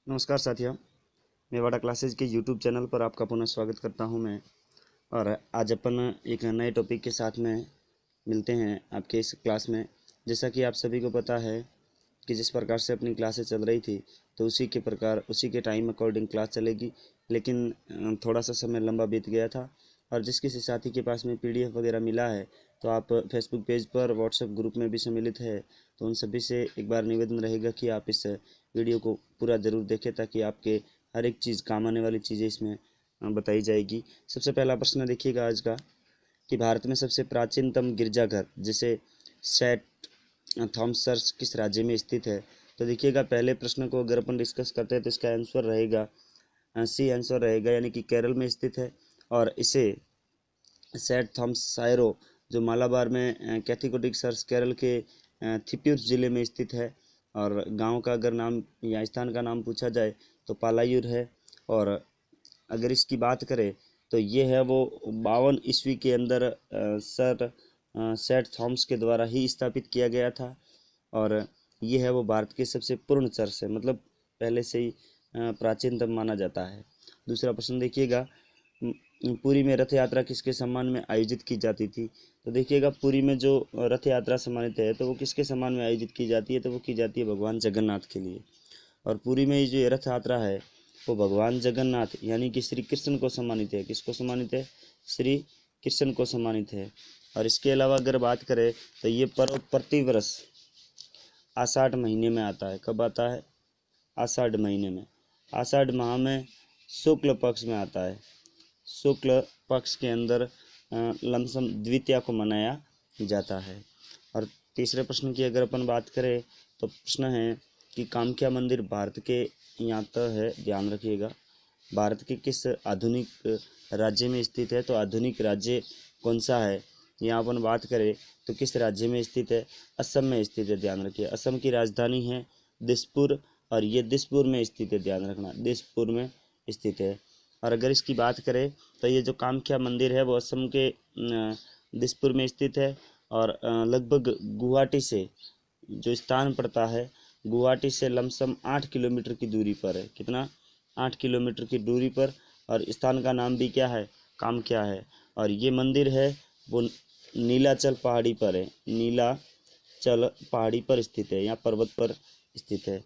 नमस्कार साथियों, मेवाड़ा क्लासेज के यूट्यूब चैनल पर आपका पुनः स्वागत करता हूं मैं। और आज अपन एक नए टॉपिक के साथ में मिलते हैं आपके इस क्लास में। जैसा कि आप सभी को पता है कि जिस प्रकार से अपनी क्लासेस चल रही थी तो उसी के टाइम अकॉर्डिंग क्लास चलेगी, लेकिन थोड़ा सा समय लंबा बीत गया था। और जिस किसी साथी के पास में PDF वगैरह मिला है तो आप फेसबुक पेज पर, व्हाट्सएप ग्रुप में भी सम्मिलित है, तो उन सभी से एक बार निवेदन रहेगा कि आप इस वीडियो को पूरा ज़रूर देखें ताकि आपके हर एक चीज़ काम आने वाली चीज़ें इसमें बताई जाएगी। सबसे पहला प्रश्न देखिएगा आज का, कि भारत में सबसे प्राचीनतम गिरजाघर जिसे सेंट थॉमस किस राज्य में स्थित है। तो देखिएगा, पहले प्रश्न को अगर अपन डिस्कस करते हैं तो इसका आंसर रहेगा सी आंसर रहेगा, यानी कि केरल में स्थित है। और इसे सेंट थॉमस सायरो जो मालाबार में कैथोलिक चर्च केरल के थिप्पूर जिले में स्थित है। और गांव का अगर नाम या स्थान का नाम पूछा जाए तो पालायुर है। और अगर इसकी बात करें तो ये है वो 52 ईस्वी के अंदर सर सेंट थॉमस के द्वारा ही स्थापित किया गया था। और ये है वो भारत के सबसे पूर्ण चर्च है, मतलब पहले से ही प्राचीनतम माना जाता है। दूसरा प्रश्न देखिएगा, पुरी में रथ यात्रा किसके सम्मान में आयोजित की जाती थी। तो देखिएगा, पुरी में जो रथ यात्रा सम्मानित है तो वो किसके सम्मान में आयोजित की जाती है, तो वो की जाती है भगवान जगन्नाथ के लिए। और पुरी में ये जो रथ यात्रा है वो भगवान जगन्नाथ यानी कि श्री कृष्ण को सम्मानित है। किसको सम्मानित है? श्री कृष्ण को सम्मानित है। और इसके अलावा अगर बात करें तो ये पर्व प्रतिवर्ष आषाढ़ महीने में आता है। कब आता है? आषाढ़ महीने में। आषाढ़ माह में शुक्ल पक्ष में आता है। शुक्ल पक्ष के अंदर लमसम द्वितीया को मनाया जाता है। और तीसरे प्रश्न की अगर अपन बात करें तो प्रश्न है कि कामाख्या मंदिर भारत के यहाँ तो है, ध्यान रखिएगा, भारत के किस आधुनिक राज्य में स्थित है। तो आधुनिक राज्य कौन सा है, यहाँ अपन बात करें तो किस राज्य में स्थित है? असम में स्थित है। ध्यान रखिए, असम की राजधानी है दिसपुर, और ये दिसपुर में स्थित है। ध्यान रखना, दिसपुर में स्थित है। और अगर इसकी बात करें तो ये जो कामाख्या मंदिर है वो असम के दिसपुर में स्थित है। और लगभग गुवाहाटी से जो स्थान पड़ता है, गुवाहाटी से लमसम 8 किलोमीटर की दूरी पर है। कितना? 8 किलोमीटर की दूरी पर। और स्थान का नाम भी क्या है? कामाख्या है। और ये मंदिर है वो नीलाचल पहाड़ी पर है। नीलाचल पहाड़ी पर स्थित है, यहाँ पर्वत पर स्थित है।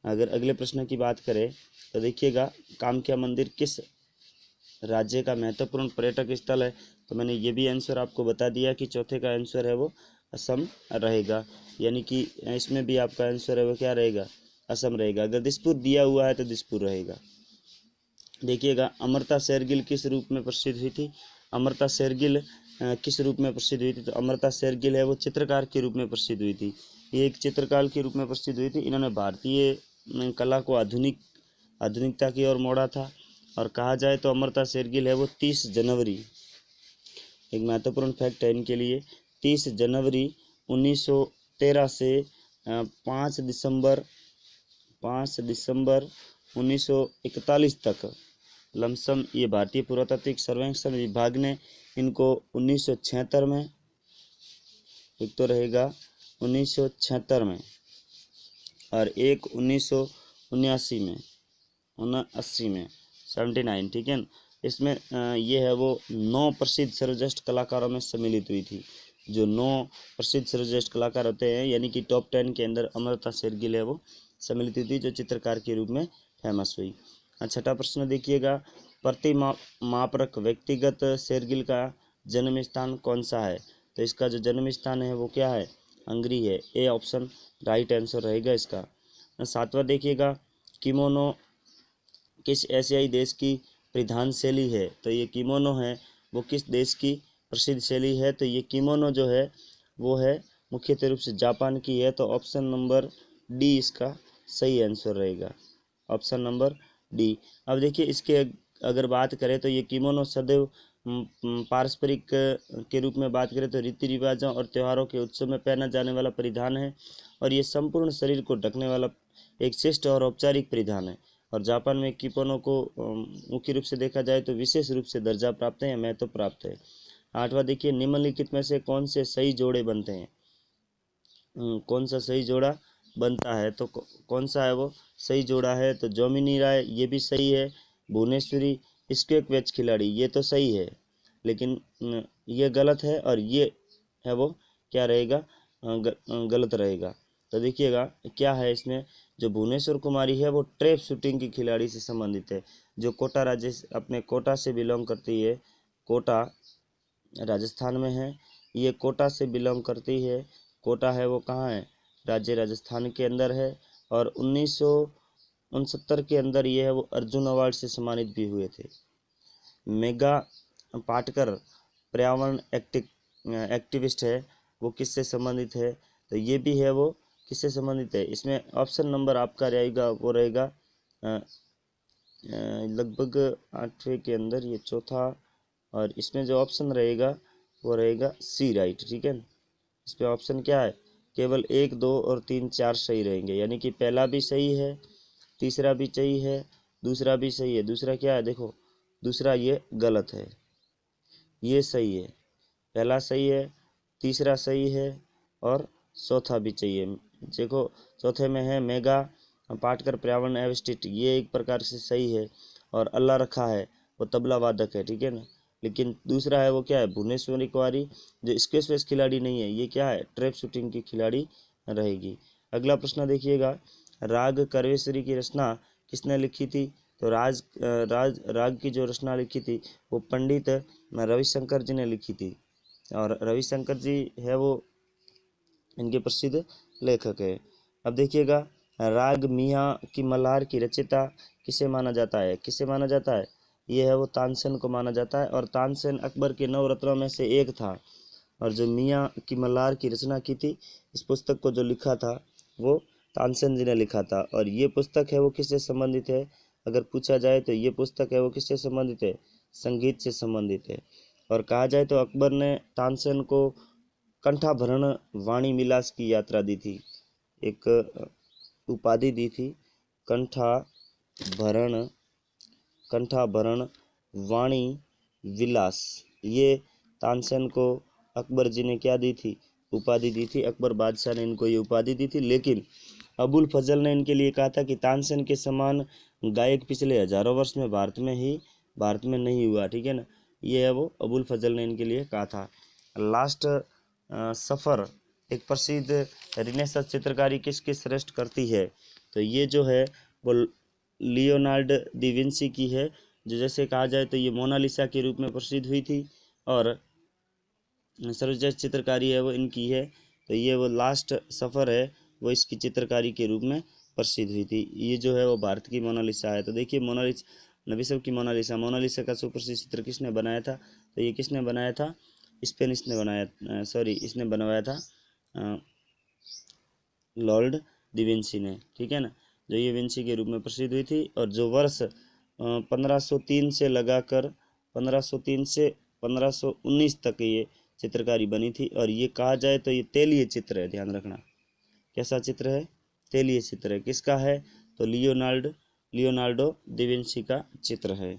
अगर अगले प्रश्न की बात करें तो देखिएगा, कामाख्या मंदिर किस राज्य का महत्वपूर्ण पर्यटक स्थल है। तो मैंने ये भी आंसर आपको बता दिया कि चौथे का आंसर है वो असम रहेगा, यानी कि इसमें भी आपका आंसर है वो क्या रहेगा? असम रहेगा। अगर दिसपुर दिया हुआ है तो दिसपुर रहेगा। देखिएगा, अमृता शेरगिल किस रूप में प्रसिद्ध हुई थी। अमृता शेरगिल किस रूप में प्रसिद्ध हुई थी? तो अमृता शेरगिल है वो चित्रकार के रूप में प्रसिद्ध हुई थी। ये एक चित्रकार के रूप में प्रसिद्ध हुई थी। इन्होंने भारतीय कला को आधुनिकता की ओर मोड़ा था। और कहा जाए तो अमृता शेरगिल है वो 30 जनवरी, एक महत्वपूर्ण फैक्ट है इनके लिए, 30 जनवरी 1913 से 5 दिसंबर 1941 तक लमसम ये भारतीय पुरातात्विक सर्वेक्षण विभाग ने इनको 1976 में, एक तो रहेगा 1976 में, और एक 1979 में, 79 में, 79, ठीक है ना। इसमें ये है वो 9 प्रसिद्ध सर्वश्रेष्ठ कलाकारों में सम्मिलित हुई थी। जो 9 प्रसिद्ध सर्वश्रेष्ठ कलाकार होते हैं, यानी कि टॉप 10 के अंदर अमृता शेरगिल है वो सम्मिलित हुई थी, जो चित्रकार के रूप में फेमस हुई। छठा प्रश्न देखिएगा, प्रति मापरक व्यक्तिगत शेरगिल का जन्म स्थान कौन सा है। तो इसका जो जन्म स्थान है वो क्या है? हंगरी है। ए ऑप्शन राइट आंसर रहेगा इसका। सातवां देखिएगा, किमोनो किस एशियाई देश की परिधान शैली है। तो ये किमोनो है वो किस देश की प्रसिद्ध शैली है। तो ये किमोनो जो है वो है मुख्यतः रूप से जापान की है। तो ऑप्शन नंबर डी इसका सही आंसर रहेगा, ऑप्शन नंबर डी। अब देखिए, इसके अगर बात करें तो ये किमोनो सदैव पारस्परिक के रूप में बात करें तो रीति रिवाजों और त्योहारों के उत्सव में पहना जाने वाला परिधान है। और ये संपूर्ण शरीर को ढकने वाला एक श्रेष्ठ और औपचारिक परिधान है। और जापान में किमोनो को मुख्य रूप से देखा जाए तो विशेष रूप से दर्जा प्राप्त है या महत्व प्राप्त है। आठवां देखिए, निम्नलिखित में से कौन से सही जोड़े बनते हैं? कौन सा सही जोड़ा बनता है तो कौन सा है वो सही जोड़ा है? तो जोमिनी राय ये भी सही है, भुवनेश्वरी स्क्वेक वेज खिलाड़ी ये तो सही है, लेकिन ये गलत है और ये है वो क्या रहेगा? गलत रहेगा। तो देखिएगा क्या है इसमें, जो भुवनेश्वर कुमारी है वो ट्रैप शूटिंग की खिलाड़ी से संबंधित है, जो कोटा राज्य अपने कोटा से बिलोंग करती है, कोटा राजस्थान में है, ये कोटा से बिलोंग करती है। कोटा है वो कहाँ है? राज्य राजस्थान के अंदर है। और 1969 के अंदर ये है वो अर्जुन अवार्ड से सम्मानित भी हुए थे। मेगा पाटकर पर्यावरण एक्टिविस्ट है, वो किससे संबंधित है? तो ये भी है वो किससे संबंधित है? इसमें ऑप्शन नंबर आपका रहेगा वो रहेगा लगभग 8वें के अंदर ये चौथा, और इसमें जो ऑप्शन रहेगा वो रहेगा सी राइट। ठीक है, इस पे ऑप्शन क्या है? केवल 1, 2 और 3, 4 सही रहेंगे, यानी कि पहला भी सही है, तीसरा भी सही है, दूसरा भी सही है। दूसरा क्या है? देखो दूसरा ये गलत है, ये सही है, पहला सही है, तीसरा सही है और चौथा भी चाहिए। देखो चौथे में है मेगा पाटकर पर्यावरण एविस्टिट, ये एक प्रकार से सही है, और अल्लाह रखा है वो तबला वादक है। ठीक है ना, लेकिन दूसरा है वो क्या है? भुवनेश्वरी कुमारी जो स्क्वैश वेस खिलाड़ी नहीं है, ये क्या है? ट्रैप शूटिंग की खिलाड़ी रहेगी। अगला प्रश्न देखिएगा, राग करवेश्वरी की रचना किसने लिखी थी? तो राग की जो रचना लिखी थी वो पंडित रविशंकर जी ने लिखी थी, और रविशंकर जी है वो इनके प्रसिद्ध लेखक है। अब देखिएगा, राग मियाँ की मल्हार की रचयिता किसे माना जाता है? किसे माना जाता है? ये है वो तानसेन को माना जाता है, और तानसेन अकबर के 9 रत्नों में से एक था। और जो मियाँ की मल्हार की रचना की थी, इस पुस्तक को जो लिखा था वो तानसेन जी ने लिखा था। और ये पुस्तक है वो किससे संबंधित है? अगर पूछा जाए तो ये पुस्तक है वो किससे संबंधित है? संगीत से संबंधित है। और कहा जाए तो अकबर ने तानसेन को कंठाभरण वाणी विलास की यात्रा दी थी, एक उपाधि दी थी, कंठाभरण कंठाभरण वाणी विलास। ये तानसेन को अकबर जी ने क्या दी थी? उपाधि दी थी। अकबर बादशाह ने इनको ये उपाधि दी थी, लेकिन अबुल फजल ने इनके लिए कहा था कि तानसेन के समान गायक पिछले हजारों वर्ष में भारत में नहीं हुआ। ठीक है ना, ये है वो अबुल फजल ने इनके लिए कहा था। लास्ट सफ़र एक प्रसिद्ध रिनेसां चित्रकारी किसकी श्रेष्ठ करती है? तो ये जो है वो लियोनार्ड दा विंसी की है, जो जैसे कहा जाए तो ये मोनालिसा के रूप में प्रसिद्ध हुई थी, और सर्वश्रेष्ठ चित्रकारी है वो इनकी है। तो ये वो लास्ट सफ़र है वो इसकी चित्रकारी के रूप में प्रसिद्ध हुई थी। ये जो है वो भारत की मोनालिसा है। तो देखिए नबी सब की मोनालिसा का सुप्रसिद्ध चित्र किसने बनाया था? तो ये किसने बनाया था? स्पेनिश ने बनाया, इसने बनवाया था लॉर्ड दा विंसी ने। ठीक है ना, जो ये विंसी के रूप में प्रसिद्ध हुई थी, और जो वर्ष 1503 से लगाकर 1503 से 1519 तक ये चित्रकारी बनी थी। और ये कहा जाए तो ये तेलीय चित्र है, ध्यान रखना। कैसा चित्र है? तेलीय चित्र है। किसका है? तो लियोनार्डो दा विंसी का चित्र है।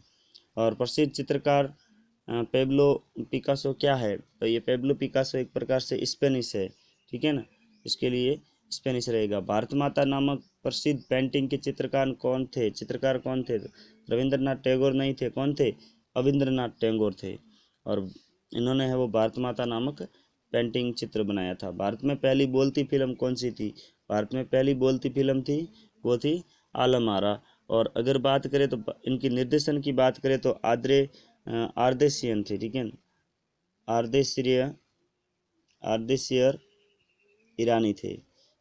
और प्रसिद्ध चित्रकार पेब्लो पिकासो क्या है? तो ये पेब्लो पिकासो एक प्रकार से स्पेनिश है। ठीक है ना, इसके लिए स्पेनिश रहेगा। भारत माता नामक प्रसिद्ध पेंटिंग के चित्रकार कौन थे? रविंद्रनाथ टैगोर नहीं थे, कौन थे? अविंद्रनाथ टैगोर थे। और इन्होंने है वो भारत माता नामक पेंटिंग चित्र बनाया था। भारत में पहली बोलती फिल्म कौन सी थी? भारत में पहली बोलती फिल्म थी वो थी आलम आरा। और अगर बात करें तो इनकी निर्देशन की बात करें तो आर्देशियन थे। ठीक है, आर्देशियर ईरानी थे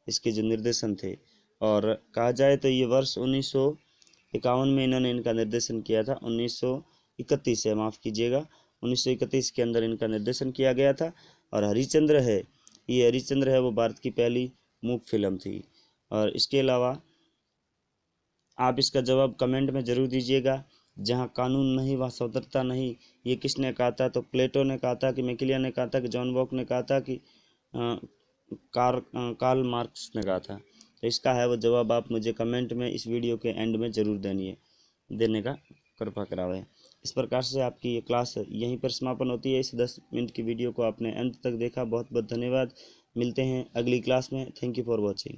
इसके जो निर्देशन थे। और कहा जाए तो ये वर्ष 1951 में इन्होंने इनका निर्देशन किया था। 1931 है, माफ़ कीजिएगा, 1931 के अंदर इनका निर्देशन किया गया था। और हरिश्चंद्र है वो भारत की पहली मूक फिल्म थी। और इसके अलावा आप इसका जवाब कमेंट में ज़रूर दीजिएगा। जहाँ कानून नहीं वहाँ स्वतंत्रता नहीं, ये किसने कहा था? तो प्लेटो ने कहा था, कि मैकिलिया ने कहा था, कि जॉन लॉक ने कहा था, कि कार्ल मार्क्स ने कहा था? तो इसका है वो जवाब आप मुझे कमेंट में इस वीडियो के एंड में ज़रूर देने का कृपा करावें। इस प्रकार से आपकी ये क्लास यहीं पर समापन होती है। इस 10 मिनट की वीडियो को आपने अंत तक देखा, बहुत बहुत धन्यवाद। मिलते हैं अगली क्लास में। Thank you for watching.